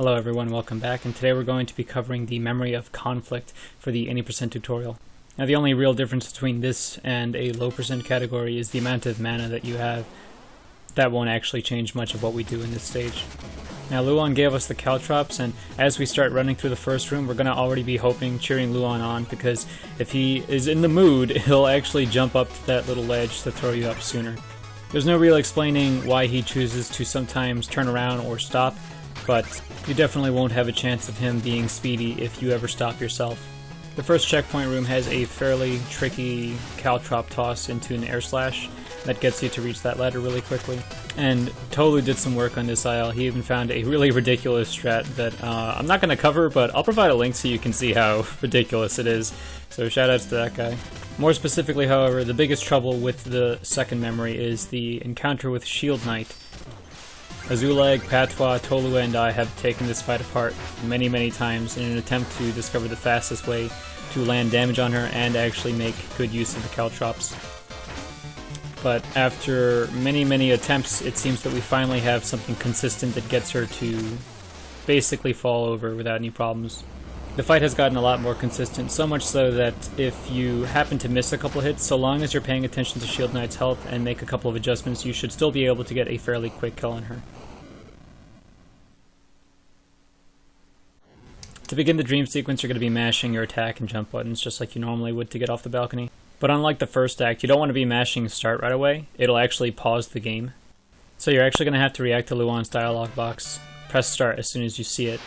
Hello everyone, welcome back, and today we're going to be covering the Memory of Conflict for the 80% tutorial. Now the only real difference between this and a low percent category is the amount of mana that you have. That won't actually change much of what we do in this stage. Now Luan gave us the caltrops, and as we start running through the first room, we're going to already be cheering Luan on, because if he is in the mood, he'll actually jump up to that little ledge to throw you up sooner. There's no real explaining why he chooses to sometimes turn around or stop, but you definitely won't have a chance of him being speedy if you ever stop yourself. The first checkpoint room has a fairly tricky caltrop toss into an air slash that gets you to reach that ladder really quickly. And Tohloo did some work on this aisle. He even found a really ridiculous strat that I'm not going to cover, but I'll provide a link so you can see how ridiculous it is. So shoutouts to that guy. More specifically, however, the biggest trouble with the second memory is the encounter with Shield Knight. Azoolag, Patwah, Tohloo, and I have taken this fight apart many times in an attempt to discover the fastest way to land damage on her and actually make good use of the caltrops. But after many attempts, it seems that we finally have something consistent that gets her to basically fall over without any problems. The fight has gotten a lot more consistent, so much so that if you happen to miss a couple hits, so long as you're paying attention to Shield Knight's health and make a couple of adjustments, you should still be able to get a fairly quick kill on her. To begin the dream sequence, you're going to be mashing your attack and jump buttons just like you normally would to get off the balcony. But unlike the first act, you don't want to be mashing start right away. It'll actually pause the game. So you're actually going to have to react to Luan's dialog box. Press start as soon as you see it.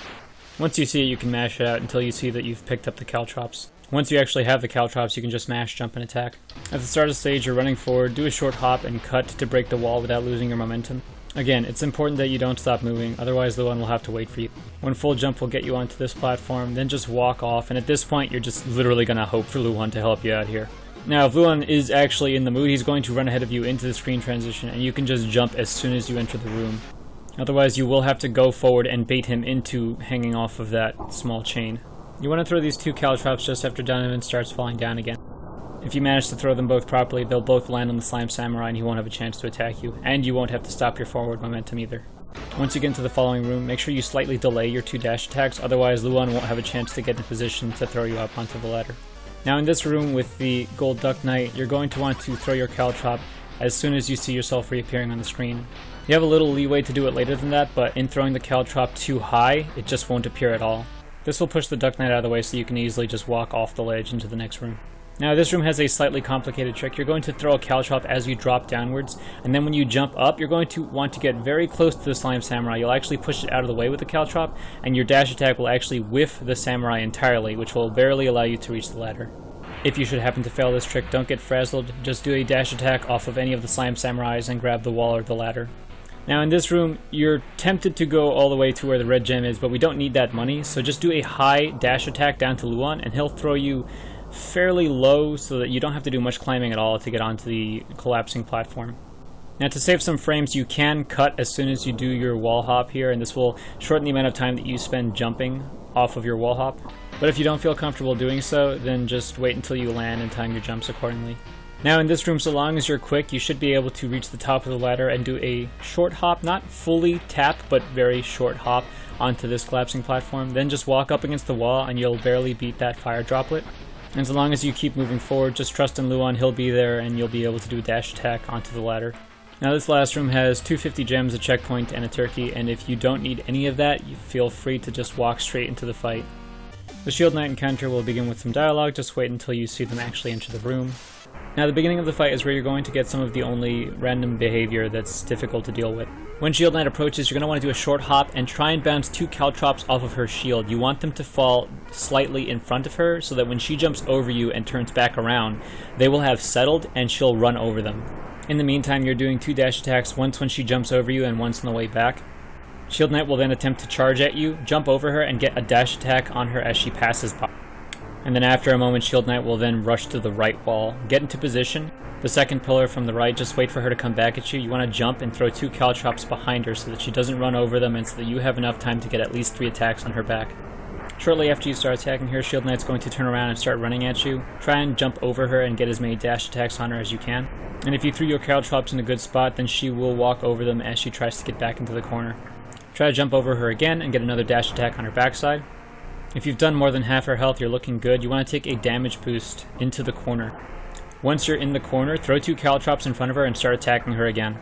Once you see it, you can mash it out until you see that you've picked up the caltrops. Once you actually have the caltrops, you can just mash, jump, and attack. At the start of the stage, you're running forward, do a short hop, and cut to break the wall without losing your momentum. Again, it's important that you don't stop moving, otherwise Luan will have to wait for you. One full jump will get you onto this platform, then just walk off, and at this point you're just literally going to hope for Luan to help you out here. Now if Luan is actually in the mood, he's going to run ahead of you into the screen transition, and you can just jump as soon as you enter the room. Otherwise you will have to go forward and bait him into hanging off of that small chain. You want to throw these two caltrops just after Donovan starts falling down again. If you manage to throw them both properly, they'll both land on the Slime Samurai and he won't have a chance to attack you, and you won't have to stop your forward momentum either. Once you get into the following room, make sure you slightly delay your two dash attacks, otherwise Luan won't have a chance to get in position to throw you up onto the ladder. Now in this room with the Gold Duck Knight, you're going to want to throw your caltrop as soon as you see yourself reappearing on the screen. You have a little leeway to do it later than that, but in throwing the caltrop too high, it just won't appear at all. This will push the Duck Knight out of the way so you can easily just walk off the ledge into the next room. Now this room has a slightly complicated trick. You're going to throw a caltrop as you drop downwards, and then when you jump up, you're going to want to get very close to the Slime Samurai. You'll actually push it out of the way with the caltrop, and your dash attack will actually whiff the Samurai entirely, which will barely allow you to reach the ladder. If you should happen to fail this trick, don't get frazzled. Just do a dash attack off of any of the Slime Samurais and grab the wall or the ladder. Now in this room, you're tempted to go all the way to where the red gem is, but we don't need that money, so just do a high dash attack down to Luan, and he'll throw you fairly low so that you don't have to do much climbing at all to get onto the collapsing platform. Now to save some frames, you can cut as soon as you do your wall hop here, and this will shorten the amount of time that you spend jumping off of your wall hop. But if you don't feel comfortable doing so, then just wait until you land and time your jumps accordingly. Now in this room, so long as you're quick, you should be able to reach the top of the ladder and do a short hop, not fully tap, but very short hop onto this collapsing platform. Then just walk up against the wall and you'll barely beat that fire droplet. And so long as you keep moving forward, just trust in Luan, he'll be there and you'll be able to do a dash attack onto the ladder. Now this last room has 250 gems, a checkpoint, and a turkey, and if you don't need any of that, you feel free to just walk straight into the fight. The Shield Knight encounter will begin with some dialogue, just wait until you see them actually enter the room. Now the beginning of the fight is where you're going to get some of the only random behavior that's difficult to deal with. When Shield Knight approaches, you're going to want to do a short hop and try and bounce two caltrops off of her shield. You want them to fall slightly in front of her so that when she jumps over you and turns back around, they will have settled and she'll run over them. In the meantime, you're doing two dash attacks, once when she jumps over you and once on the way back. Shield Knight will then attempt to charge at you, jump over her, and get a dash attack on her as she passes by. And then after a moment, Shield Knight will then rush to the right wall. Get into position. The second pillar from the right, just wait for her to come back at you. You want to jump and throw two caltrops behind her so that she doesn't run over them and so that you have enough time to get at least 3 attacks on her back. Shortly after you start attacking her, Shield Knight's going to turn around and start running at you. Try and jump over her and get as many dash attacks on her as you can. And if you threw your caltrops in a good spot, then she will walk over them as she tries to get back into the corner. Try to jump over her again and get another dash attack on her backside. If you've done more than half her health, you're looking good. You want to take a damage boost into the corner. Once you're in the corner, throw 2 caltrops in front of her and start attacking her again.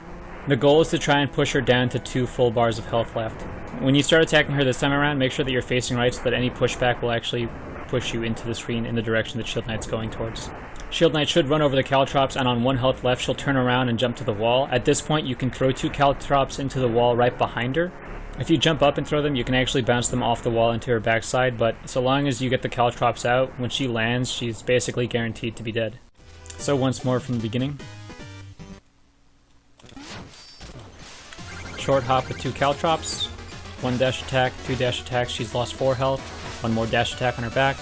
The goal is to try and push her down to 2 full bars of health left. When you start attacking her this time around, make sure that you're facing right so that any pushback will actually push you into the screen in the direction that Shield Knight's going towards. Shield Knight should run over the caltrops, and on 1 health left, she'll turn around and jump to the wall. At this point, you can throw 2 caltrops into the wall right behind her. If you jump up and throw them, you can actually bounce them off the wall into her backside, but so long as you get the caltrops out, when she lands, she's basically guaranteed to be dead. So once more from the beginning. Short hop with 2 caltrops, 1 dash attack, 2 dash attacks, she's lost 4 health, 1 more dash attack on her back.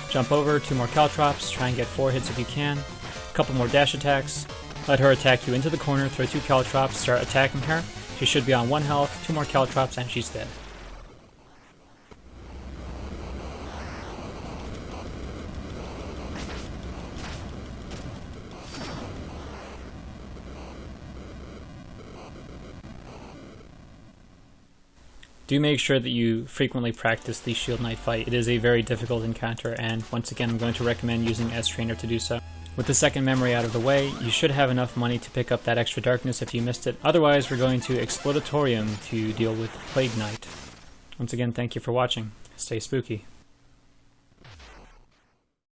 Jump over, 2 more caltrops, try and get 4 hits if you can, a couple more dash attacks, let her attack you into the corner, throw 2 caltrops, start attacking her. She should be on 1 health, 2 more caltrops, and she's dead. Do make sure that you frequently practice the Shield Knight fight. It is a very difficult encounter, and once again I'm going to recommend using S-Trainer to do so. With the second memory out of the way, you should have enough money to pick up that extra darkness if you missed it. Otherwise, we're going to Explodatorium to deal with Plague Knight. Once again, thank you for watching. Stay spooky.